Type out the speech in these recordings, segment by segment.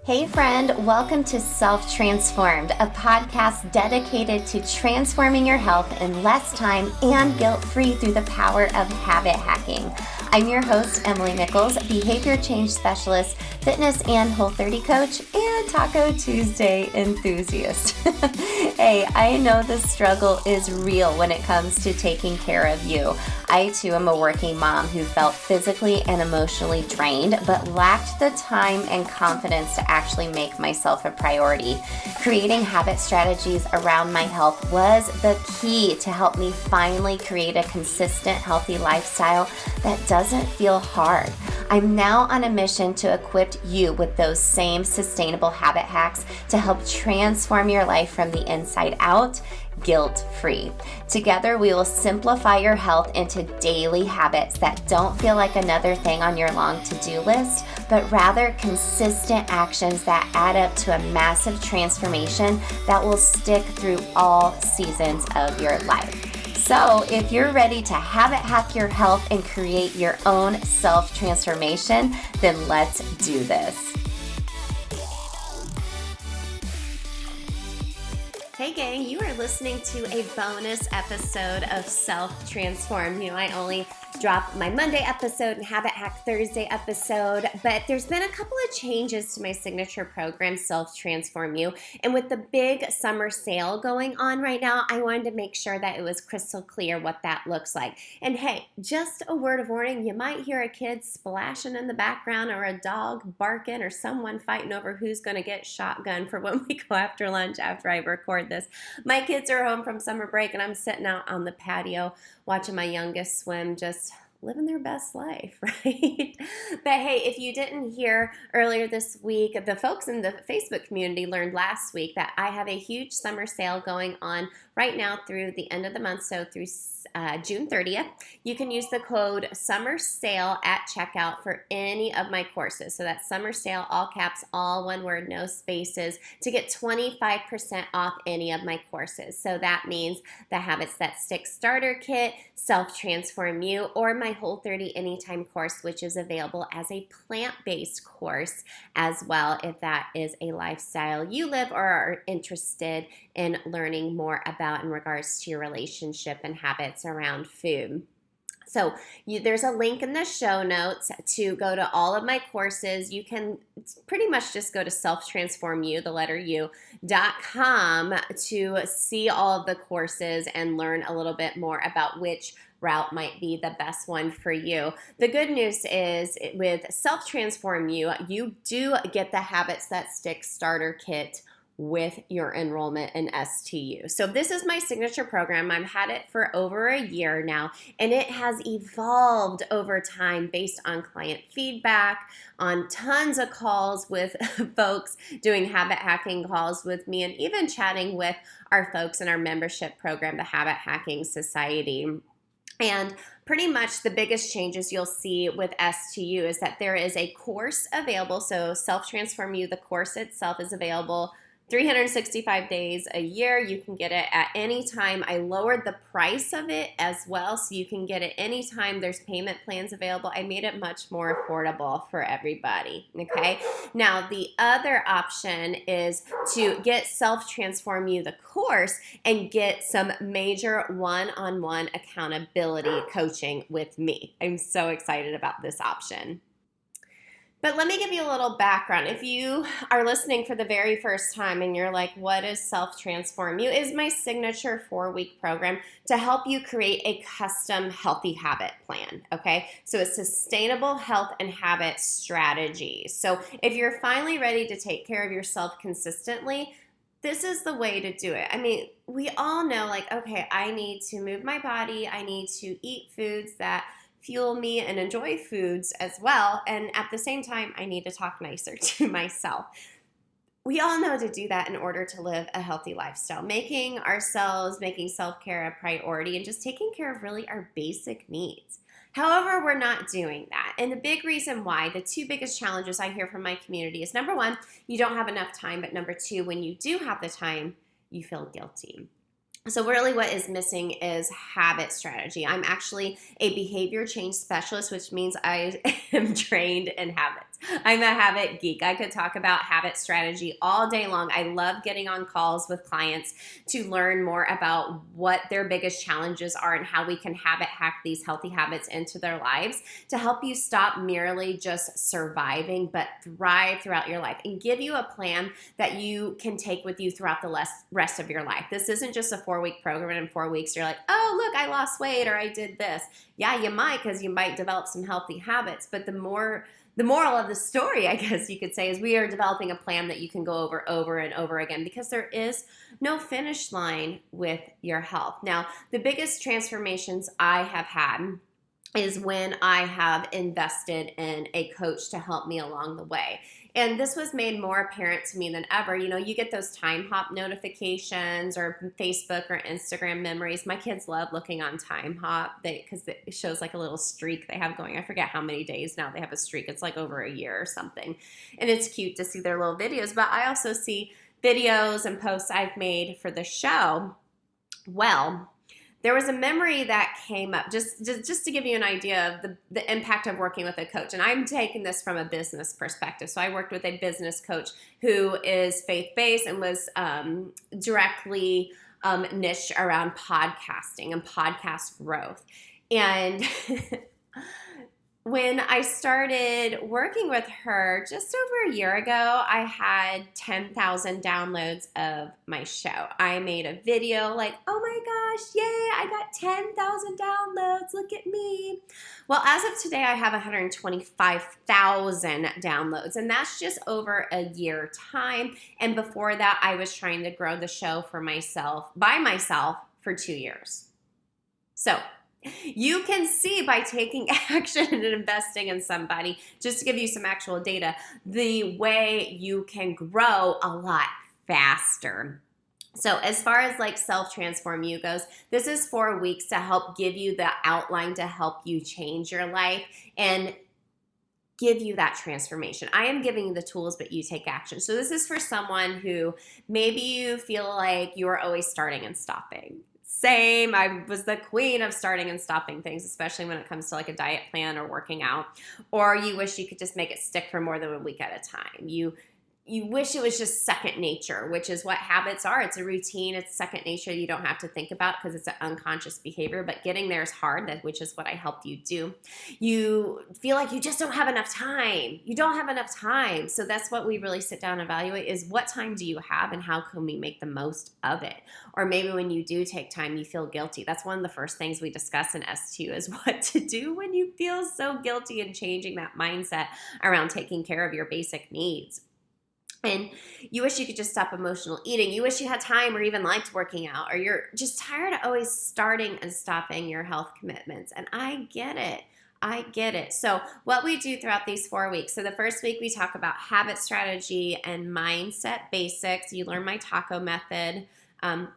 Hey friend, welcome to Self-Transformed, a podcast dedicated to transforming your health in less time and guilt-free through the power of habit hacking. I'm your host, Emily Nichols, behavior change specialist, fitness and Whole30 coach, and Taco Tuesday enthusiast. Hey, I know the struggle is real when it comes to taking care of you. I too am a working mom who felt physically and emotionally drained, but lacked the time and confidence to actually make myself a priority. Creating habit strategies around my health was the key to help me finally create a consistent, healthy lifestyle that doesn't feel hard. I'm now on a mission to equip you with those same sustainable habit hacks to help transform your life from the inside out, guilt-free. Together, we will simplify your health into daily habits that don't feel like another thing on your long to-do list, but rather consistent actions that add up to a massive transformation that will stick through all seasons of your life. So if you're ready to habit hack your health and create your own self-transformation, then let's do this. Hey gang, you are listening to a bonus episode of Self-Transformed. I only drop my Monday episode and Habit Hack Thursday episode, but there's been a couple of changes to my signature program, Self-Transform You. And with the big summer sale going on right now, I wanted to make sure that it was crystal clear what that looks like. And hey, just a word of warning, you might hear a kid splashing in the background or a dog barking or someone fighting over who's going to get shotgun for when we go after lunch after I record this. My kids are home from summer break and I'm sitting out on the patio watching my youngest swim, just living their best life, right? But hey, if you didn't hear earlier this week, the folks in the Facebook community learned last week that I have a huge summer sale going on right now through the end of the month, so through June 30th. You can use the code Summer Sale at checkout for any of my courses. So that's Summer Sale, all caps, all one word, no spaces, to get 25% off any of my courses. So that means the Habits That Stick Starter Kit, Self-Transform You, or my Whole30 Anytime Course, which is available as a plant-based course as well, if that is a lifestyle you live or are interested in learning more about in regards to your relationship and habits around food. So there's a link in the show notes to go to all of my courses. You can pretty much just go to selftransformu, the letter U.com, to see all of the courses and learn a little bit more about which route might be the best one for you. The good news is with Self-Transform You, you do get the Habits That Stick Starter Kit with your enrollment in STU. So this is my signature program. I've had it for over a year now, and it has evolved over time based on client feedback, on tons of calls with folks doing habit hacking calls with me, and even chatting with our folks in our membership program, the Habit Hacking Society. And pretty much the biggest changes you'll see with STU is that there is a course available. So Self-Transform You, the course itself, is available 365 days a year. You can get it at any time. I lowered the price of it as well, so you can get it anytime. There's payment plans available. I made it much more affordable for everybody, okay? Now, the other option is to get Self-Transform You, the course, and get some major one-on-one accountability coaching with me. I'm so excited about this option. But let me give you a little background. If you are listening for the very first time and you're like, what is Self-Transform You? Is my signature 4-week program to help you create a custom healthy habit plan, okay? So it's sustainable health and habit strategies. So if you're finally ready to take care of yourself consistently, this is the way to do it. I mean, we all know, like, okay, I need to move my body. I need to eat foods that fuel me and enjoy foods as well. And at the same time, I need to talk nicer to myself. We all know to do that in order to live a healthy lifestyle, making self-care a priority and just taking care of really our basic needs. However, we're not doing that. And the big reason why, the two biggest challenges I hear from my community is, number one, you don't have enough time, but number two, when you do have the time, you feel guilty. So really what is missing is habit strategy. I'm actually a behavior change specialist, which means I am trained in habits. I'm a habit geek. I could talk about habit strategy all day long. I love getting on calls with clients to learn more about what their biggest challenges are and how we can habit hack these healthy habits into their lives to help you stop merely just surviving, but thrive throughout your life and give you a plan that you can take with you throughout the rest of your life. This isn't just a 4-week program, and in 4 weeks you're like, oh, look, I lost weight or I did this. Yeah, you might, because you might develop some healthy habits, but the moral of the story, I guess you could say, is we are developing a plan that you can go over and over again, because there is no finish line with your health. Now, the biggest transformations I have had is when I have invested in a coach to help me along the way. And this was made more apparent to me than ever. You know, you get those time hop notifications or Facebook or Instagram memories. My kids love looking on time hop because it shows like a little streak they have going. I forget how many days now they have a streak. It's like over a year or something. And it's cute to see their little videos. But I also see videos and posts I've made for the show. Well, there was a memory that came up, just to give you an idea of the impact of working with a coach. And I'm taking this from a business perspective. So I worked with a business coach who is faith-based and was directly niche around podcasting and podcast growth. And when I started working with her just over a year ago, I had 10,000 downloads of my show. I made a video like, oh my gosh, yay, I got 10,000 downloads, look at me. Well, as of today, I have 125,000 downloads, and that's just over a year time. And before that, I was trying to grow the show by myself for 2 years. So you can see by taking action and investing in somebody, just to give you some actual data, the way you can grow a lot faster. So as far as like Self-Transform You goes, this is 4 weeks to help give you the outline to help you change your life and give you that transformation. I am giving you the tools, but you take action. So this is for someone who maybe you feel like you are always starting and stopping. Same. I was the queen of starting and stopping things, especially when it comes to like a diet plan or working out. Or you wish you could just make it stick for more than a week at a time. You wish it was just second nature, which is what habits are. It's a routine. It's second nature. You don't have to think about because it's an unconscious behavior, but getting there is hard, which is what I helped you do. You feel like you just don't have enough time. You don't have enough time. So that's what we really sit down and evaluate is what time do you have and how can we make the most of it? Or maybe when you do take time, you feel guilty. That's one of the first things we discuss in STU is what to do when you feel so guilty and changing that mindset around taking care of your basic needs. And you wish you could just stop emotional eating. You wish you had time or even liked working out, or you're just tired of always starting and stopping your health commitments. And I get it. I get it. So what we do throughout these 4 weeks. So the first week we talk about habit strategy and mindset basics. You learn my taco method.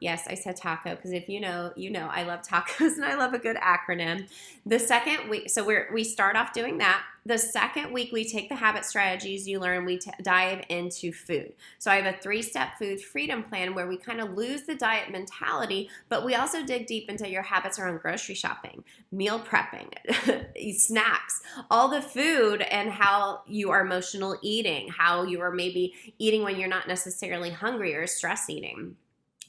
Yes, I said taco because if you know, I love tacos and I love a good acronym. The second week, so we start off doing that. The second week, we take the habit strategies you learn, we dive into food. So I have a 3-step food freedom plan where we kind of lose the diet mentality, but we also dig deep into your habits around grocery shopping, meal prepping, snacks, all the food and how you are emotional eating, how you are maybe eating when you're not necessarily hungry or stress eating.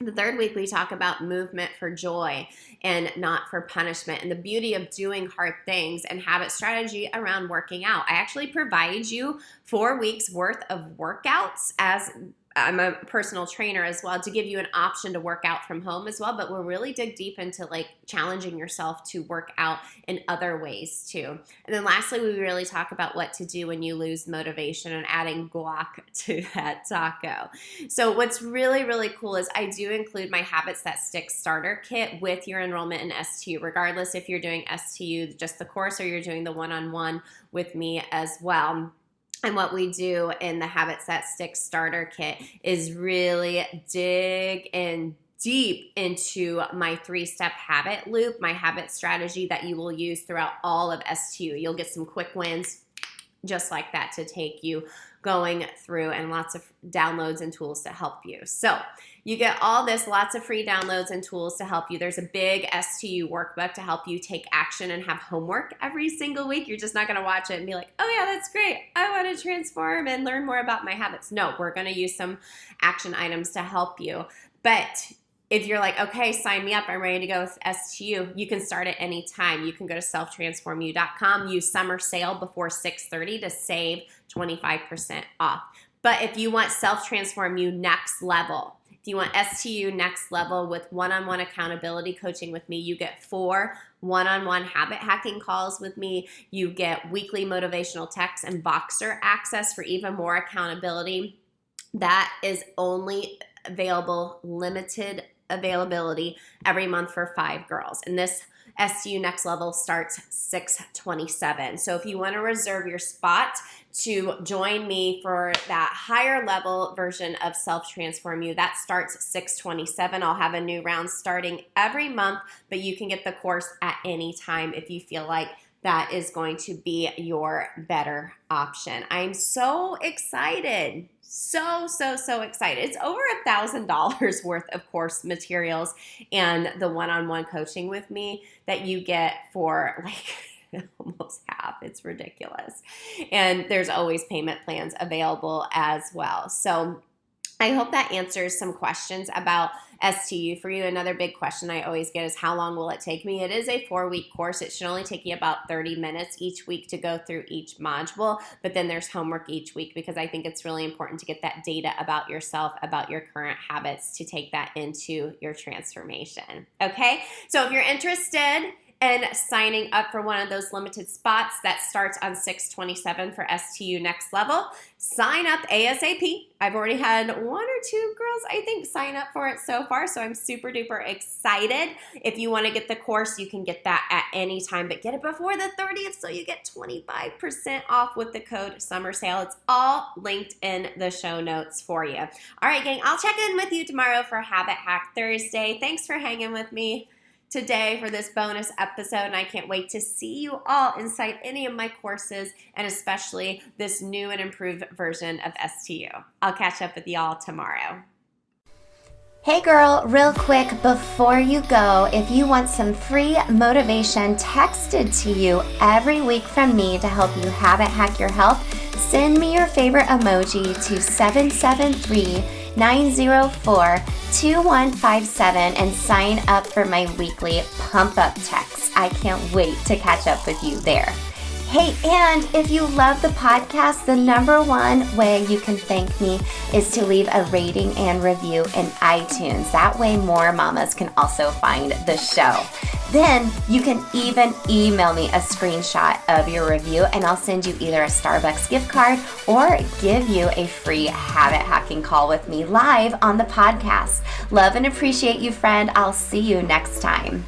The third week, we talk about movement for joy and not for punishment and the beauty of doing hard things and habit strategy around working out. I actually provide you 4 weeks worth of workouts as I'm a personal trainer as well to give you an option to work out from home as well, but we'll really dig deep into like challenging yourself to work out in other ways too. And then lastly, we really talk about what to do when you lose motivation and adding guac to that taco. So what's really, really cool is I do include my Habits That Stick starter kit with your enrollment in STU, regardless if you're doing STU, just the course, or you're doing the one-on-one with me as well. And what we do in the Habits That Stick starter kit is really dig in deep into my 3-step habit loop, my habit strategy that you will use throughout all of STU. You'll get some quick wins, just like that to take you going through, and lots of downloads and tools to help you. So you get all this, lots of free downloads and tools to help you. There's a big STU workbook to help you take action and have homework every single week. You're just not going to watch it and be like, oh yeah, that's great, I want to transform and learn more about my habits. No, we're going to use some action items to help you. But if you're like, okay, sign me up, I'm ready to go with STU, you can start at any time. You can go to selftransformu.com, use summer sale before 6:30 to save 25% off. But if you want Self-Transform You Next Level, if you want STU Next Level with one-on-one accountability coaching with me, you get 4 one-on-one habit hacking calls with me. You get weekly motivational texts and Voxer access for even more accountability. That is only available, limited availability every month for 5 girls. And this STU Next Level starts 6/27. So if you want to reserve your spot to join me for that higher level version of Self-Transform You, that starts 6/27. I'll have a new round starting every month, but you can get the course at any time if you feel like that is going to be your better option. I'm so excited. So excited. It's over $1,000 worth of course materials and the one-on-one coaching with me that you get for like almost half. It's ridiculous. And there's always payment plans available as well. So I hope that answers some questions about STU for you. Another big question I always get is, how long will it take me? It is a 4-week course. It should only take you about 30 minutes each week to go through each module, but then there's homework each week because I think it's really important to get that data about yourself, about your current habits, to take that into your transformation. Okay, so if you're interested in signing up for one of those limited spots that starts on 6/27 for STU Next Level, sign up ASAP. I've already had 1 or 2 girls, I think, sign up for it so far, so I'm super duper excited. If you want to get the course, you can get that at any time, but get it before the 30th so you get 25% off with the code Summer Sale. It's all linked in the show notes for you. All right, gang, I'll check in with you tomorrow for Habit Hack Thursday. Thanks for hanging with me today for this bonus episode, and I can't wait to see you all inside any of my courses, and especially this new and improved version of STU. I'll catch up with y'all tomorrow. Hey girl, real quick before you go, if you want some free motivation texted to you every week from me to help you habit hack your health, send me your favorite emoji to 773-904-2157 and sign up for my weekly pump up text. I can't wait to catch up with you there. Hey, and if you love the podcast, the number one way you can thank me is to leave a rating and review in iTunes. That way more mamas can also find the show. Then you can even email me a screenshot of your review and I'll send you either a Starbucks gift card or give you a free habit hacking call with me live on the podcast. Love and appreciate you, friend. I'll see you next time.